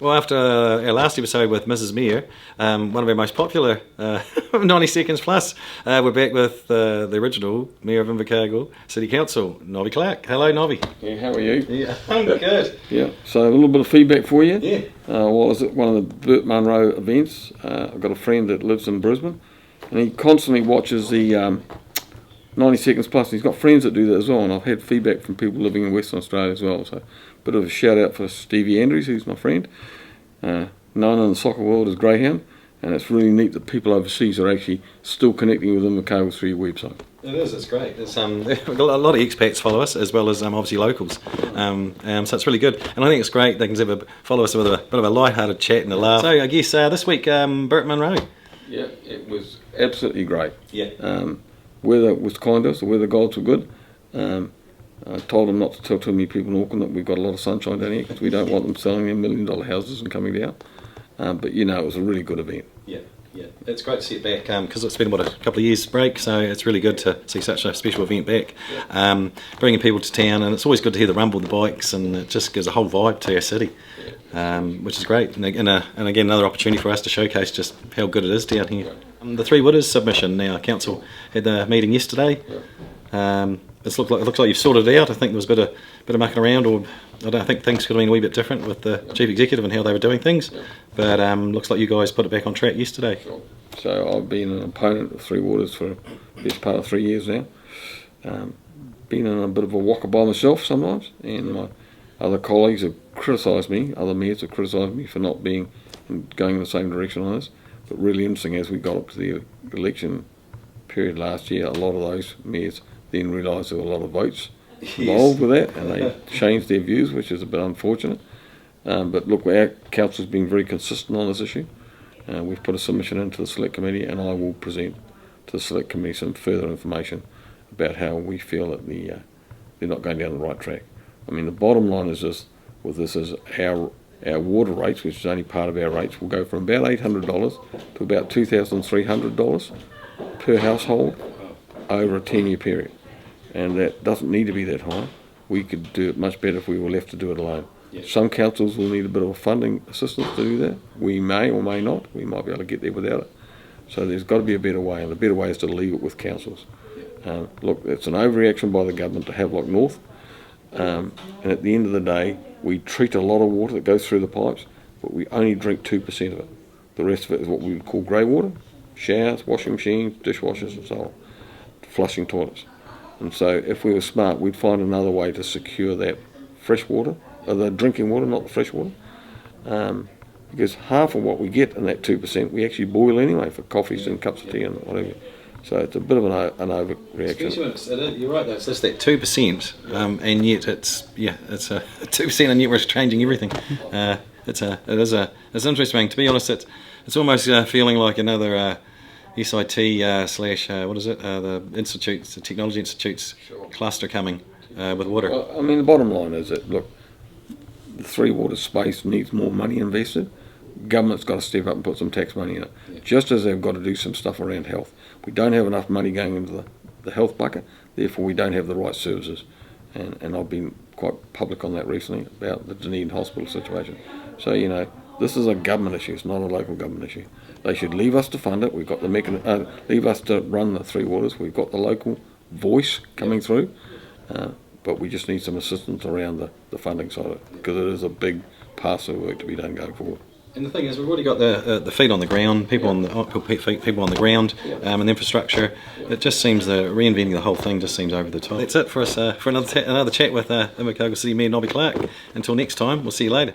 Well, after our last episode with Mrs. Mayor, one of our most popular 90 Seconds Plus, we're back with the original Mayor of Invercargill City Council, Nobby Clark. Hello, Nobby. Yeah, how are you? Yeah, I'm good. Yeah, so a little bit of feedback for you. Yeah. Was at one of the Burt Munro events. I've got a friend that lives in Brisbane, and he constantly watches the 90 Seconds Plus, and he's got friends that do that as well, and I've had feedback from people living in Western Australia as well, so a bit of a shout out for Stevie Andrews, who's my friend, known in the soccer world as Greyhound, and it's really neat that people overseas are actually still connecting with Invercargill through your website. It is, it's great. It's, a lot of expats follow us, as well as obviously locals, so it's really good, and I think it's great they can follow us with a bit of a light-hearted chat and a laugh. So I guess this week, Burt Munro. Yeah, it was absolutely great. Yeah. Weather was kind to us, the weather gods were good. I told them not to tell too many people in Auckland that we've got a lot of sunshine down here because we don't want them selling their $1 million houses and coming down. But it was a really good event. Yeah, yeah. It's great to see it back because it's been a couple of years break, so it's really good to see such a special event back. Yeah. Bringing people to town, and it's always good to hear the rumble of the bikes, and it just gives a whole vibe to our city, which is great. And again, another opportunity for us to showcase just how good it is down here. The Three Wooders submission now, Council had the meeting yesterday. It looks like you've sorted it out. I think there was a bit of mucking around, or I think things could have been a wee bit different with the Chief Executive and how they were doing things. But looks like you guys put it back on track yesterday. Sure. So I've been an opponent of Three Waters for the best part of 3 years now. Been in a bit of a walker by myself sometimes, and my other colleagues have criticised me, other mayors have criticised me for not going in the same direction on this. But really interesting, as we got up to the election period last year, a lot of those mayors then realised there were a lot of votes involved with that, and they changed their views, which is a bit unfortunate. But look, our council's been very consistent on this issue. We've put a submission into the Select Committee, and I will present to the Select Committee some further information about how we feel that they're not going down the right track. I mean, the bottom line is this: with this is our water rates, which is only part of our rates, will go from about $800 to about $2,300 per household over a 10-year period. And that doesn't need to be that high. We could do it much better if we were left to do it alone. Yeah. Some councils will need a bit of funding assistance to do that. We may or may not. We might be able to get there without it. So there's got to be a better way, and the better way is to leave it with councils. Look, it's an overreaction by the government to have Lock North. And at the end of the day, we treat a lot of water that goes through the pipes, but we only drink 2% of it. The rest of it is what we would call grey water: showers, washing machines, dishwashers and so on, flushing toilets. And so if we were smart, we'd find another way to secure that fresh water, or the drinking water, not the fresh water, because half of what we get in that 2% we actually boil anyway for coffees and cups of tea and whatever. So it's a bit of an overreaction. You're right, though. It's just that 2%, and yet it's a 2%, and yet we're changing everything. It's interesting. To be honest, it's almost feeling like another SIT slash what is it? The institutes, the technology institutes cluster coming with water. Well, I mean, the bottom line is that look, the Three Waters space needs more money invested. Government's got to step up and put some tax money in it, just as they've got to do some stuff around health. We don't have enough money going into the health bucket, therefore we don't have the right services. And I've been quite public on that recently about the Dunedin hospital situation. So, this is a government issue, it's not a local government issue. They should leave us to fund it. We've got the leave us to run the Three Waters. We've got the local voice coming through, but we just need some assistance around the funding side of it, because it is a big parcel of work to be done going forward. And the thing is, we've already got the feet on the ground, people on the ground, and the infrastructure. It just seems reinventing the whole thing just seems over the top. That's it for us for another chat with Invercargill City Mayor Nobby Clark. Until next time, we'll see you later.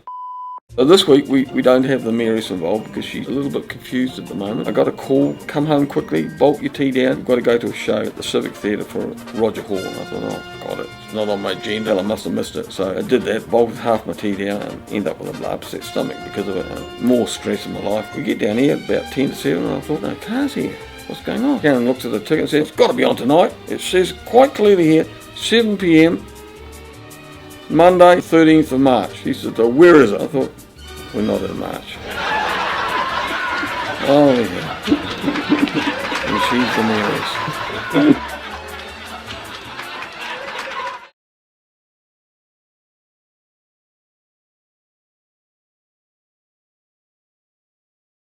So this week we don't have the mayoress involved because she's a little bit confused at the moment. I got a call: come home quickly, bolt your tea down. You've got to go to a show at the Civic Theatre for Roger Hall. And I thought, oh God, it's not on my agenda. I must have missed it. So I did that, bolted half my tea down, and ended up with a upset stomach because of it. More stress in my life. We get down here at about 10 to 7, and I thought, no, car's here. What's going on? Karen looks at the ticket and says, it's got to be on tonight. It says quite clearly here, 7 p.m. Monday, 13th of March. She said, so where is it? I thought, we're not in March. Oh, yeah. And she's the nearest.